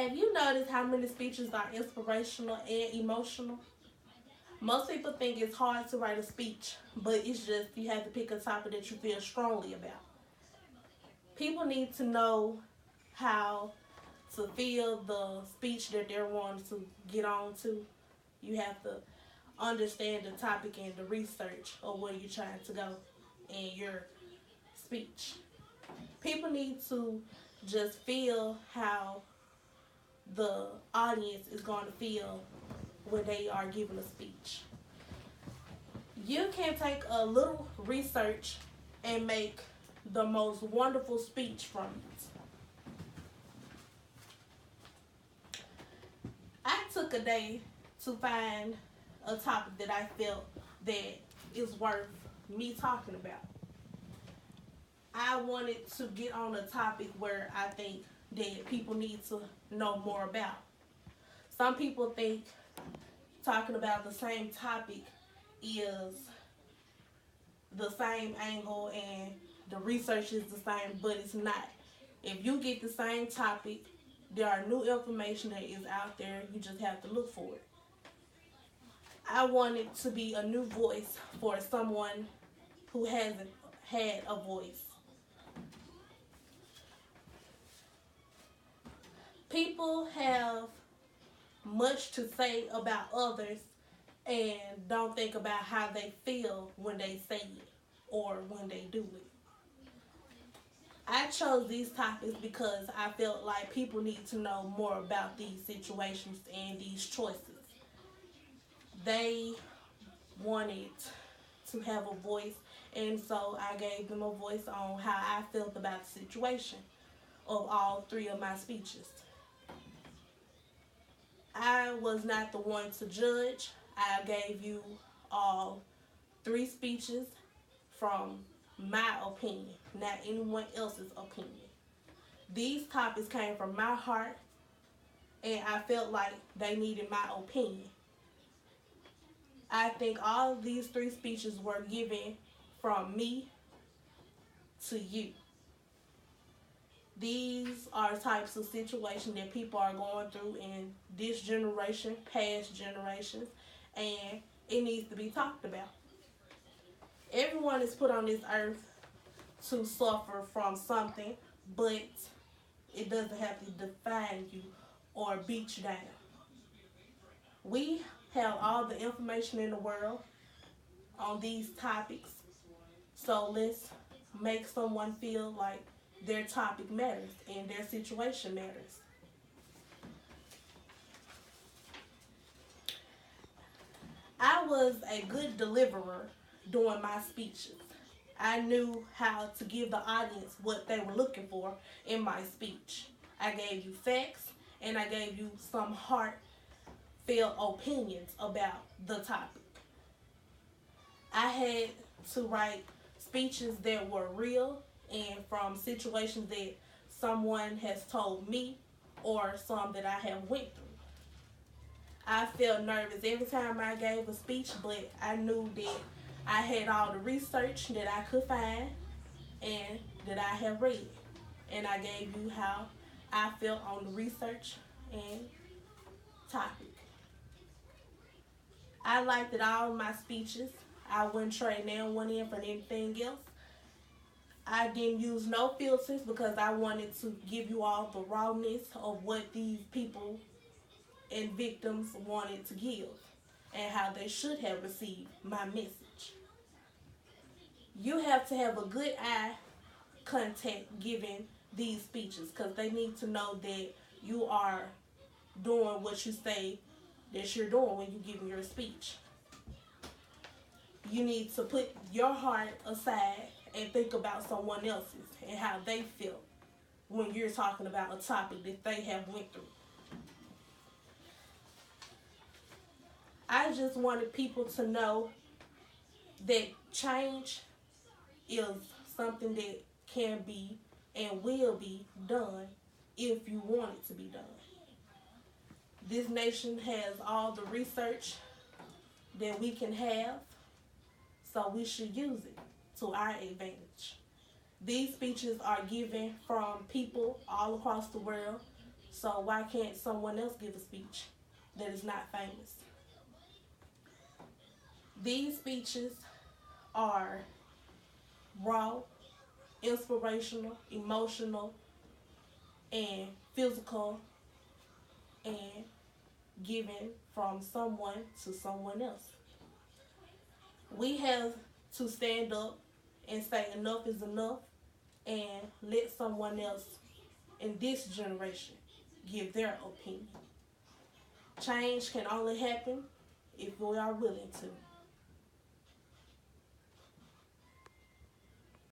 Have you noticed how many speeches are inspirational and emotional? Most people think it's hard to write a speech, but it's just you have to pick a topic that you feel strongly about. People need to know how to feel the speech that they're wanting to get on to. You have to understand the topic and the research of where you're trying to go in your speech. People need to just feel how the audience is going to feel when they are giving a speech. You can take a little research and make the most wonderful speech from it. I took a day to find a topic that I felt that is worth me talking about. I wanted to get on a topic where I think that people need to know more about. Some people think talking about the same topic is the same angle and the research is the same, but it's not. If you get the same topic, there are new information that is out there. You just have to look for it. I wanted to be a new voice for someone who hasn't had a voice. People have much to say about others and don't think about how they feel when they say it or when they do it. I chose these topics because I felt like people need to know more about these situations and these choices. They wanted to have a voice, and so I gave them a voice on how I felt about the situation of all three of my speeches. I was not the one to judge. I gave you all three speeches from my opinion, not anyone else's opinion. These topics came from my heart, and I felt like they needed my opinion. I think all of these three speeches were given from me to you. These are types of situations that people are going through in this generation, past generations, and it needs to be talked about. Everyone is put on this earth to suffer from something, but it doesn't have to define you or beat you down. We have all the information in the world on these topics, so let's make someone feel like their topic matters and their situation matters. I was a good deliverer during my speeches. I knew how to give the audience what they were looking for in my speech. I gave you facts and I gave you some heartfelt opinions about the topic. I had to write speeches that were real and from situations that someone has told me or some that I have went through. I felt nervous every time I gave a speech, but I knew that I had all the research that I could find and that I have read. And I gave you how I felt on the research and topic. I liked that all my speeches. I wouldn't trade now one in for anything else. I didn't use no filters because I wanted to give you all the rawness of what these people and victims wanted to give and how they should have received my message. You have to have a good eye contact giving these speeches because they need to know that you are doing what you say that you're doing when you're giving your speech. You need to put your heart aside and think about someone else's and how they feel when you're talking about a topic that they have went through. I just wanted people to know that change is something that can be and will be done if you want it to be done. This nation has all the research that we can have, so we should use it to our advantage. These speeches are given from people all across the world So why can't someone else give a speech that is not famous? These speeches are raw, inspirational, emotional, and physical, and given from someone to someone else. We have to stand up and say enough is enough and let someone else in this generation give their opinion. Change can only happen if we are willing to.